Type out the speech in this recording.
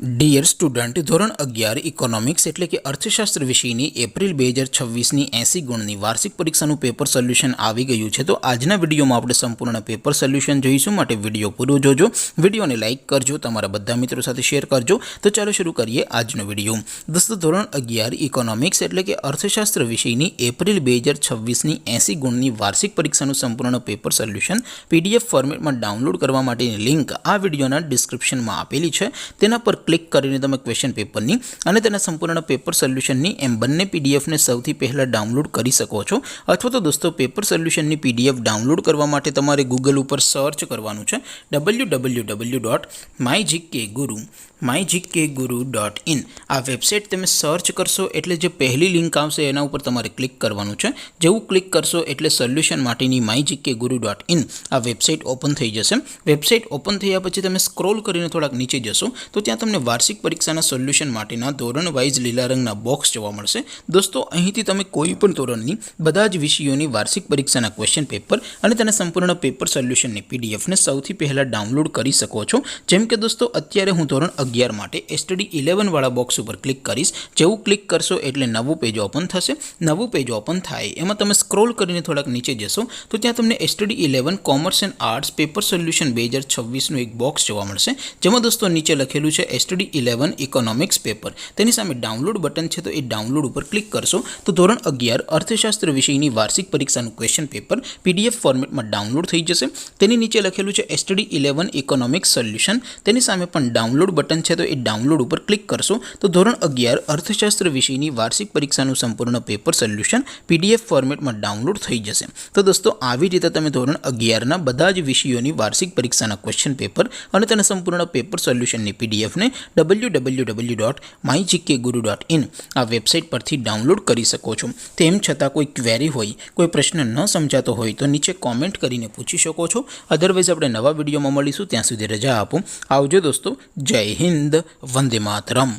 Dear student, ધોરણ 11 economics એટલે કે અર્થશાસ્ત્ર વિષયની એપ્રિલ 2026ની 80 ગુણની વાર્ષિક પરીક્ષાનું પેપર સોલ્યુશન આવી ગયું છે. તો આજના વિડીયોમાં આપણે સંપૂર્ણ પેપર સોલ્યુશન જોઈશું. માટે વિડીયો પૂરો જોજો, વિડીયોને લાઇક કરજો, તમારા બધા મિત્રો સાથે શેર કરજો. તો ચાલો શરૂ કરીએ આજનો વિડીયો. દોસ્તો, ધોરણ 11 ઇકોનોમિક્સ એટલે કે અર્થશાસ્ત્ર વિષયની એપ્રિલ 2026ની 80 ગુણની વાર્ષિક પરીક્ષાનું સંપૂર્ણ પેપર સોલ્યુશન PDF ફોર્મેટમાં ડાઉનલોડ કરવા માટેની લિંક આ વિડીયોના ડિસ્ક્રિપ્શનમાં આપેલી છે. તેના પર ક્લિક કરીને તમે ક્વેશ્ચન પેપરની અને તેના સંપૂર્ણ પેપર સોલ્યુશનની એમ બંને પીડીએફને સૌથી પહેલાં ડાઉનલોડ કરી શકો છો. અથવા તો દોસ્તો, પેપર સોલ્યુશનની PDF ડાઉનલોડ કરવા માટે તમારે ગૂગલ ઉપર સર્ચ કરવાનું છે www.mygkguru.in. આ વેબસાઇટ તમે સર્ચ કરશો એટલે જે પહેલી લિંક આવશે એના ઉપર તમારે ક્લિક કરવાનું છે. જેવું ક્લિક કરશો એટલે સોલ્યુશન માટેની mygkguru.in આ વેબસાઇટ ઓપન થઈ જશે. વેબસાઇટ ઓપન થયા પછી તમે સ્ક્રોલ કરીને થોડાક નીચે જશો તો ત્યાં તમને વાર્ષિક પરીક્ષાના સોલ્યુશન માટેના ધોરણ વાઇઝ લીલા રંગના બોક્સ જોવા મળશે. દોસ્તો, અહીંથી તમે કોઈ પણ ધોરણની બધા જ વિષયોની વાર્ષિક પરીક્ષાના ક્વેશ્ચન પેપર અને તેના સંપૂર્ણ પેપર સોલ્યુશનની PDFને સૌથી પહેલાં ડાઉનલોડ કરી શકો છો. જેમ કે દોસ્તો, અત્યારે હું ધોરણ 11 માટે STD 11 વાળા બોક્સ ઉપર ક્લિક કરીશ. જેવું ક્લિક કરશો એટલે નવું પેજ ઓપન થશે. નવું પેજ ઓપન થાય એમાં તમે સ્ક્રોલ કરીને થોડાક નીચે જશો તો ત્યાં તમને STD 11 commerce and arts paper solution 2026નું એક બોક્સ જોવા મળશે. જેમાં દોસ્તો નીચે લખેલું છે STD 11 ઇકોનોમિક્સ પેપર. તેની સામે ડાઉનલોડ બટન છે, તો એ ડાઉનલોડ ઉપર ક્લિક કરશો તો ધોરણ 11 અર્થશાસ્ત્ર વિષયની વાર્ષિક પરીક્ષાનું ક્વેશ્ચન પેપર PDF ફોર્મેટમાં ડાઉનલોડ થઈ જશે. તેની નીચે લખેલું છે STD 11 ઇકોનોમિક્સ સોલ્યુશન. તેની સામે પણ ડાઉનલોડ બટન છે, તો એ ડાઉનલોડ ઉપર ક્લિક કરશો તો ધોરણ 11 અર્થશાસ્ત્ર વિષયની વાર્ષિક પરીક્ષાનું સંપૂર્ણ પેપર સોલ્યુશન PDF ફોર્મેટમાં ડાઉનલોડ થઈ જશે. તો દોસ્તો, આવી રીતે તમે ધોરણ 11ના બધા જ વિષયોની વાર્ષિક પરીક્ષાના ક્વેશ્ચન પેપર અને તેના સંપૂર્ણ પેપર સોલ્યુશનની PDFને www.mygkguru.in આ વેબસાઇટ પરથી ડાઉનલોડ કરી શકો છો. તેમ છતાં કોઈ ક્વેરી હોય, કોઈ પ્રશ્ન ન સમજાતો હોય તો નીચે કોમેન્ટ કરીને પૂછી શકો છો. અધરવાઇઝ આપણે નવા વિડીયોમાં મળીશું. ત્યાં સુધી રજા આપો. આવજો દોસ્તો. જય હિન્દ. વંદે માતરમ.